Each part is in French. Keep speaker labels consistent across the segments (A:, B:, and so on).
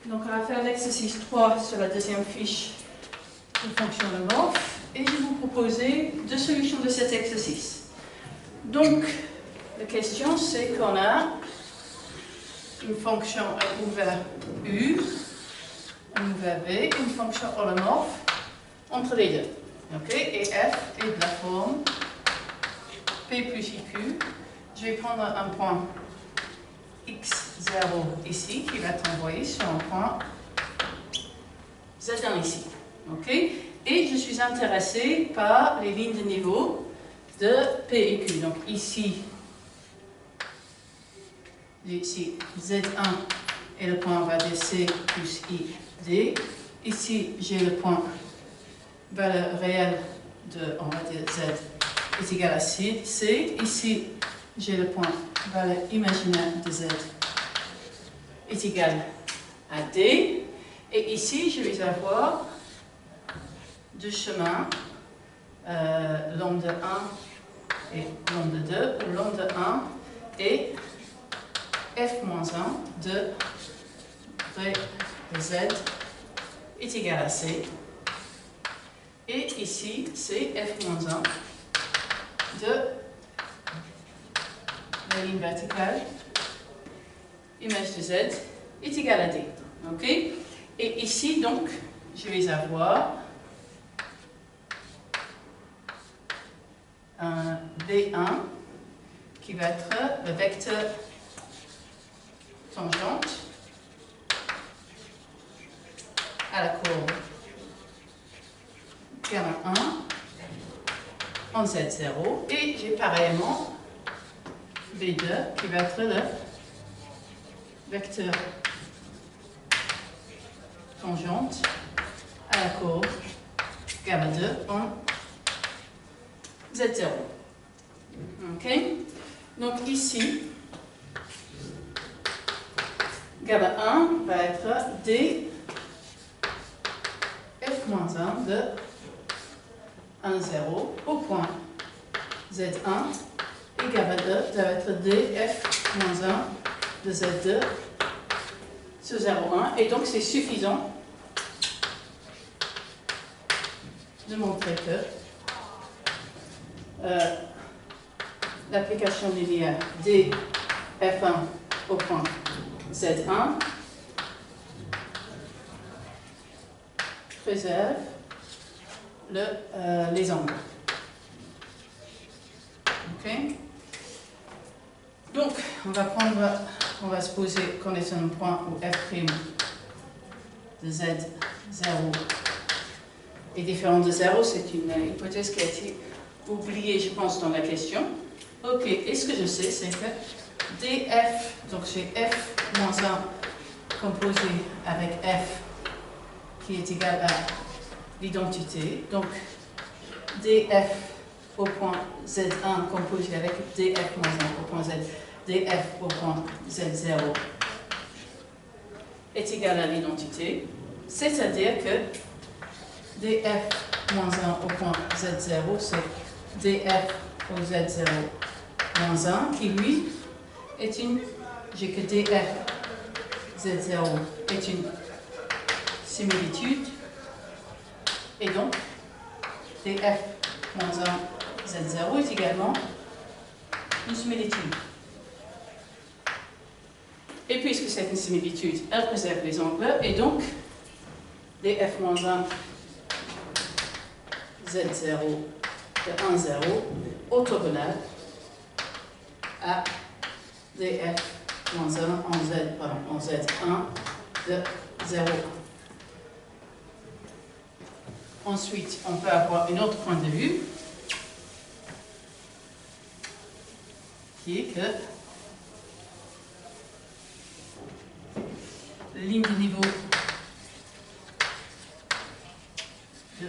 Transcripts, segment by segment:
A: Donc on va faire l'exercice 3 sur la deuxième fiche de fonction holomorphe et je vais vous proposer deux solutions de cet exercice. Donc la question c'est qu'on a une fonction à ouvert U, un ouvert V, une fonction holomorphe entre les deux. Okay? Et f est de la forme P plus IQ. Je vais prendre un point x0 ici qui va être envoyé sur un point z1 ici. Okay? Et je suis intéressé par les lignes de niveau de P et Q. Donc ici Z1 et le point va de C plus ID. Ici j'ai le point valeur réelle de, on va dire Z est égal à C. Ici j'ai le point valeur imaginaire de Z est égal à D. Et ici je vais avoir deux chemins, lambda 1 et lambda 2, où lambda 1 est f-1 de V de Z est égal à C. Et ici, c'est f-1 de la ligne verticale, image de Z, est égal à D. Okay? Et ici, donc, je vais avoir un V1 qui va être le vecteur tangente à la courbe gamma 1 en Z0 et j'ai pareillement V2 qui va être le vecteur tangente à la courbe gamma 2 en Z0. Ok? Donc ici, gamma 1 va être D f-1 de 1, 0 au point Z1 et gamma 2 va être D f-1 de Z2 sur 0,1 et donc c'est suffisant de montrer que l'application linéaire D f1 au point Z1 préserve les angles. Okay? Donc, on va se poser qu'on est sur un point où f' de Z0 est différent de 0. C'est une hypothèse qui a été oubliée, je pense, dans la question. Ok, et ce que je sais, c'est que df, donc j'ai f-1 composé avec f qui est égal à l'identité. Donc, df au point Z1 composé avec df-1 au point Z, df au point Z0 est égal à l'identité. C'est-à-dire que df-1 au point Z0, c'est df au Z0-1 qui, lui, est une... J'ai que df Z0 est une similitude et donc df-1 Z0 est également une similitude. Et puisque c'est une similitude, elle préserve les angles et donc df-1 Z0 de 1, 0 orthogonal à df-1 en Z1 de 0. Ensuite, on peut avoir un autre point de vue qui est que la ligne de niveau de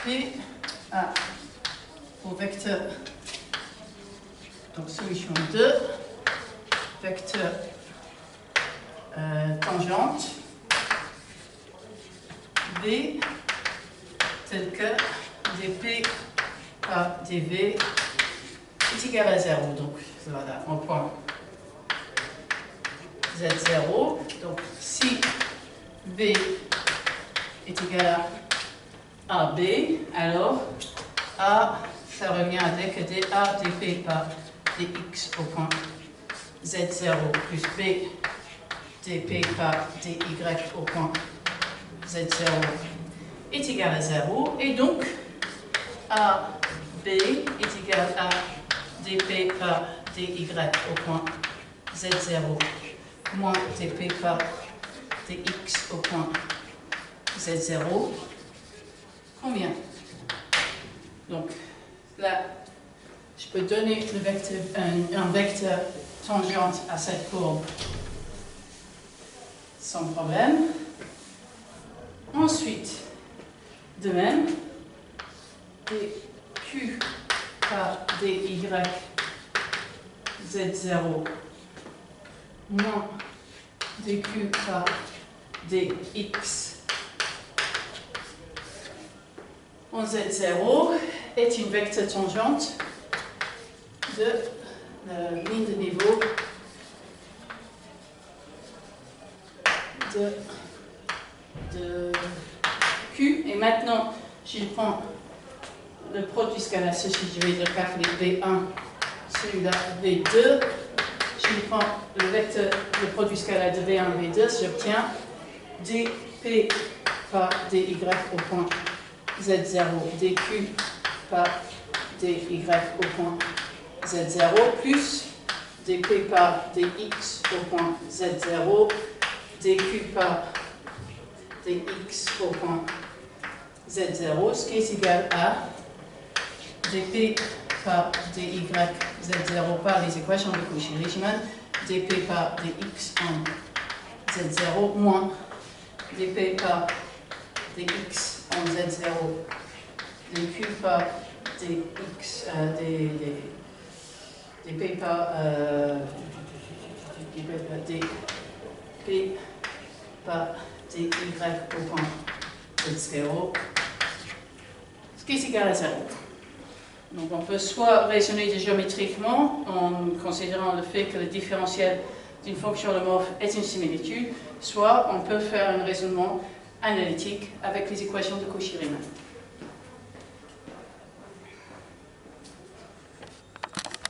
A: P au vecteur, donc solution 2, vecteur tangente V tel que dp par dv est égal à 0. Donc voilà, on prend Z0. Donc, si B est égal à AB, alors A, ça revient avec dA dP par dx au point Z0 plus B dP par dy au point Z0 est égal à 0. Et donc, AB est égal à dP par dy au point Z0 moins dP par dx au point Z0. Combien? Donc, là, je peux donner le vecteur, un vecteur tangente à cette courbe sans problème. Ensuite, de même, dq par dy Z0 moins dq par dx en Z0 est une vecteur tangente de la ligne de niveau de Q. Et maintenant, si je prends le produit scalaire, ceci, je vais dire calculer V1, celui-là V2. Si je prends le vecteur, le produit scalaire de V1, V2, j'obtiens dP par dy au point Z0, dq par dy au point Z0, plus dp par dx au point Z0, dq par dx au point Z0, ce qui est égal à dp par dy Z0 par les équations de Cauchy-Riemann, dp par dx en Z0 moins dp par dx en Z0, dq par dx, dp par dp par dy au point Z0, ce qui est égal à 0. Donc on peut soit raisonner géométriquement en considérant le fait que le différentiel d'une fonction holomorphe est une similitude, soit on peut faire un raisonnement analytique avec les équations de Cauchy-Riemann.